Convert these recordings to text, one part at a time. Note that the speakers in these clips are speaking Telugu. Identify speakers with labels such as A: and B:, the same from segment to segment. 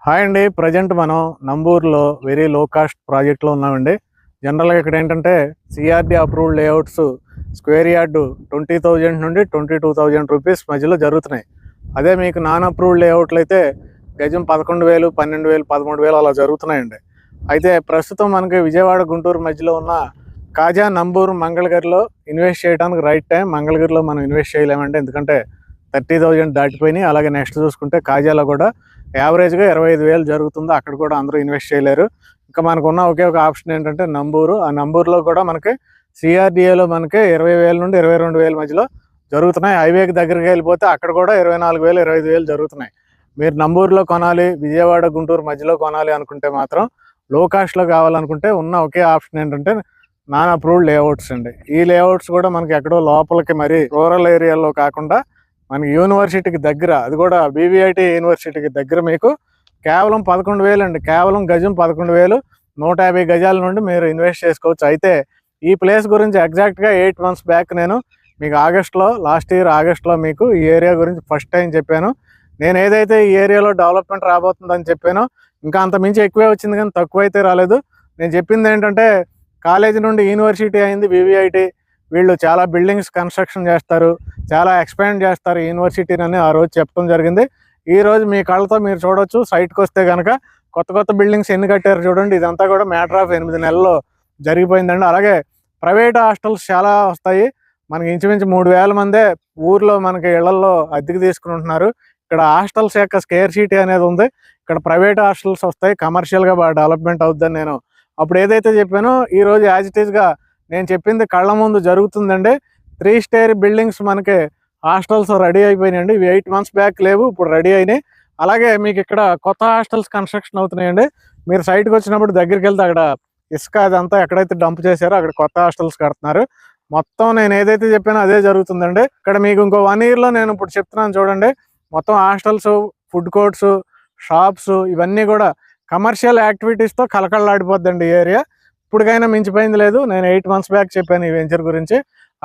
A: హాయ్ అండి. ప్రజెంట్ మనం నంబూరులో వెరీ లో కాస్ట్ ప్రాజెక్ట్లో ఉన్నామండి. జనరల్గా ఇక్కడ ఏంటంటే CRD approved layouts square yard 20,000 నుండి 22,000 రూపీస్ మధ్యలో జరుగుతున్నాయి. అదే మీకు నాన్ అప్రూవ్డ్ లేఅవుట్లు అయితే గజం 11,000, 12,000, 13,000 అలా జరుగుతున్నాయండి. అయితే ప్రస్తుతం మనకి విజయవాడ గుంటూరు మధ్యలో ఉన్న కాజా నంబూరు మంగళగిరిలో ఇన్వెస్ట్ చేయడానికి రైట్ టైం. మంగళగిరిలో మనం ఇన్వెస్ట్ చేయలేమంటే ఎందుకంటే 30,000 దాటిపోయినాయి. అలాగే నెక్స్ట్ చూసుకుంటే కాజాలో కూడా యావరేజ్గా 25,000 జరుగుతుంది. అక్కడ కూడా అందరూ ఇన్వెస్ట్ చేయలేరు. ఇంకా మనకున్న ఒకే ఒక ఆప్షన్ ఏంటంటే నంబూరు. ఆ నంబూరులో కూడా మనకి సిఆర్డిఏలో మనకి 20,000 నుండి 22,000 మధ్యలో జరుగుతున్నాయి. హైవేకి దగ్గరికి వెళ్ళిపోతే అక్కడ కూడా 24,000, 25,000 జరుగుతున్నాయి. మీరు నంబూరులో కొనాలి, విజయవాడ గుంటూరు మధ్యలో కొనాలి అనుకుంటే మాత్రం లో కాస్ట్లో కావాలనుకుంటే ఉన్న ఒకే ఆప్షన్ ఏంటంటే నాన్ అప్రూవ్డ్ లేఅవుట్స్ అండి. ఈ లేఅవుట్స్ కూడా మనకి ఎక్కడో లోపలికి మరి రూరల్ ఏరియాలో కాకుండా మనకి యూనివర్సిటీకి దగ్గర, అది కూడా బీవీఐటీ యూనివర్సిటీకి దగ్గర మీకు కేవలం 11,000 అండి. కేవలం గజం 11,000, 150 గజాల నుండి మీరు ఇన్వెస్ట్ చేసుకోవచ్చు. అయితే ఈ ప్లేస్ గురించి ఎగ్జాక్ట్గా 8 months బ్యాక్ నేను మీకు లాస్ట్ ఇయర్ ఆగస్ట్లో మీకు ఈ ఏరియా గురించి ఫస్ట్ టైం చెప్పాను. నేను ఏదైతే ఈ ఏరియాలో డెవలప్మెంట్ రాబోతుందని చెప్పానో ఇంకా అంత మించి ఎక్కువే వచ్చింది, కానీ తక్కువ అయితే రాలేదు. నేను చెప్పింది ఏంటంటే కాలేజీ నుండి యూనివర్సిటీ అయింది బీవీఐటీ. వీళ్ళు చాలా బిల్డింగ్స్ కన్స్ట్రక్షన్ చేస్తారు, చాలా ఎక్స్పాండ్ చేస్తారు యూనివర్సిటీని ఆ రోజు చెప్పడం జరిగింది. ఈ రోజు మీ కళ్ళతో మీరు చూడొచ్చు. సైట్కి వస్తే కనుక కొత్త కొత్త బిల్డింగ్స్ ఎన్ని కట్టారు చూడండి. ఇదంతా కూడా మ్యాటర్ ఆఫ్ 8 నెలల్లో జరిగిపోయిందండి. అలాగే ప్రైవేట్ హాస్టల్స్ చాలా వస్తాయి. మనకి ఇంచుమించు 3,000 మందే ఊర్లో మనకి ఇళ్లలో అద్దెకి తీసుకుంటున్నారు. ఇక్కడ హాస్టల్స్ యొక్క స్కేర్సిటీ అనేది ఉంది. ఇక్కడ ప్రైవేట్ హాస్టల్స్ వస్తాయి, కమర్షియల్గా బాగా డెవలప్మెంట్ అవుతుందని నేను అప్పుడు ఏదైతే చెప్పానో ఈ రోజు యాజ్ ఇట్ ఈస్గా నేను చెప్పింది కళ్ళ ముందు జరుగుతుందండి. 3 స్టేర్ బిల్డింగ్స్ మనకి హాస్టల్స్ రెడీ అయిపోయినాయండి. ఇవి 8 months బ్యాక్ లేవు, ఇప్పుడు రెడీ అయినాయి. అలాగే మీకు ఇక్కడ కొత్త హాస్టల్స్ కన్స్ట్రక్షన్ అవుతున్నాయండి. మీరు సైట్కి వచ్చినప్పుడు దగ్గరికి వెళ్తే అక్కడ ఇసుక అదంతా ఎక్కడైతే డంప్ చేశారో అక్కడ కొత్త హాస్టల్స్ కడుతున్నారు. మొత్తం నేను ఏదైతే చెప్పానో అదే జరుగుతుందండి. ఇక్కడ మీకు ఇంకో 1 yearలో నేను ఇప్పుడు చెప్తున్నాను చూడండి. మొత్తం హాస్టల్స్, ఫుడ్ కోర్ట్స్, షాప్స్ ఇవన్నీ కూడా కమర్షియల్ యాక్టివిటీస్తో కలకళ్ళాడిపోద్దండి ఈ ఏరియా. ఇప్పటికైనా మించిపోయింది లేదు. నేను 8 months బ్యాక్ చెప్పాను ఈ వెంచర్ గురించి.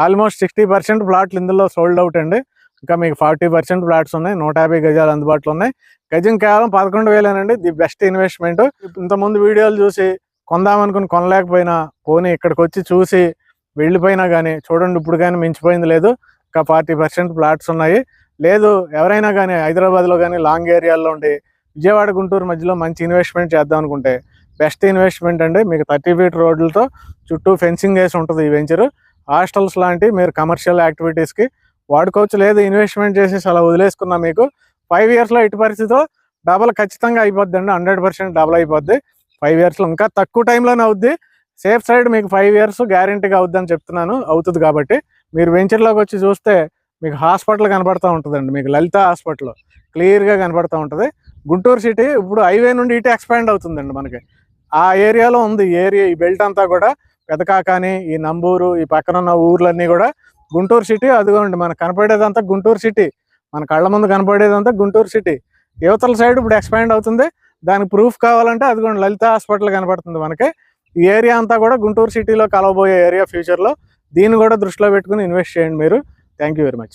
A: ఆల్మోస్ట్ 60% ప్లాట్లు ఇందులో సోల్డ్ అవుట్ అండి. ఇంకా మీకు 40% ప్లాట్స్ ఉన్నాయి. 150 గజాలు అందుబాటులో ఉన్నాయి. గజం కేవలం 11,000 ది బెస్ట్ ఇన్వెస్ట్మెంట్. ఇంతకుముందు వీడియోలు చూసి కొందామనుకుని కొనలేకపోయినా, పోనీ ఇక్కడికి వచ్చి చూసి వెళ్ళిపోయినా కానీ చూడండి ఇప్పుడు కానీ మించిపోయింది లేదు. ఇంకా 40% ప్లాట్స్ ఉన్నాయి. లేదు ఎవరైనా కానీ హైదరాబాద్లో కానీ లాంగ్ ఏరియాల్లో ఉండి విజయవాడ గుంటూరు మధ్యలో మంచి ఇన్వెస్ట్మెంట్ చేద్దాం అనుకుంటే బెస్ట్ ఇన్వెస్ట్మెంట్ అండి. మీకు 30 feet రోడ్లతో చుట్టూ ఫెన్సింగ్ వేసి ఉంటుంది ఈ వెంచరు. హాస్టల్స్ లాంటి మీరు కమర్షియల్ యాక్టివిటీస్కి వాడుకోవచ్చు. లేదు ఇన్వెస్ట్మెంట్ చేసేసి అలా వదిలేసుకున్నా మీకు 5 yearsలో ఇటు పరిస్థితిలో డబల్ ఖచ్చితంగా అయిపోద్ది అండి. 100% డబల్ అయిపోద్ది 5 yearsలో. ఇంకా తక్కువ టైంలోనే అవుద్ది. సేఫ్ సైడ్ మీకు 5 years గ్యారంటీగా అవుద్ది అని చెప్తున్నాను. అవుతుంది కాబట్టి మీరు వెంచర్లోకి వచ్చి చూస్తే మీకు హాస్పిటల్ కనపడుతూ ఉంటుందండి. మీకు లలిత హాస్పిటల్ క్లియర్గా కనపడుతూ ఉంటుంది. గుంటూరు సిటీ ఇప్పుడు హైవే నుండి ఇటు ఎక్స్పాండ్ అవుతుందండి. మనకి ఆ ఏరియాలో ఉంది. ఈ బెల్ట్ అంతా కూడా పెదకాకాని, ఈ నంబూరు, ఈ పక్కన ఉన్న ఊర్లన్నీ కూడా గుంటూరు సిటీ. అదిగోండి మనకు కనపడేదంతా గుంటూరు సిటీ. మన కళ్ళ ముందు కనపడేదంతా గుంటూరు సిటీ. యువతల సైడ్ ఇప్పుడు ఎక్స్పాండ్ అవుతుంది. దానికి ప్రూఫ్ కావాలంటే అదిగోండి లలిత హాస్పిటల్ కనపడుతుంది మనకి. ఈ ఏరియా అంతా కూడా గుంటూరు సిటీలో కలవబోయే ఏరియా ఫ్యూచర్లో. దీన్ని కూడా దృష్టిలో పెట్టుకుని ఇన్వెస్ట్ చేయండి మీరు. Thank you very much.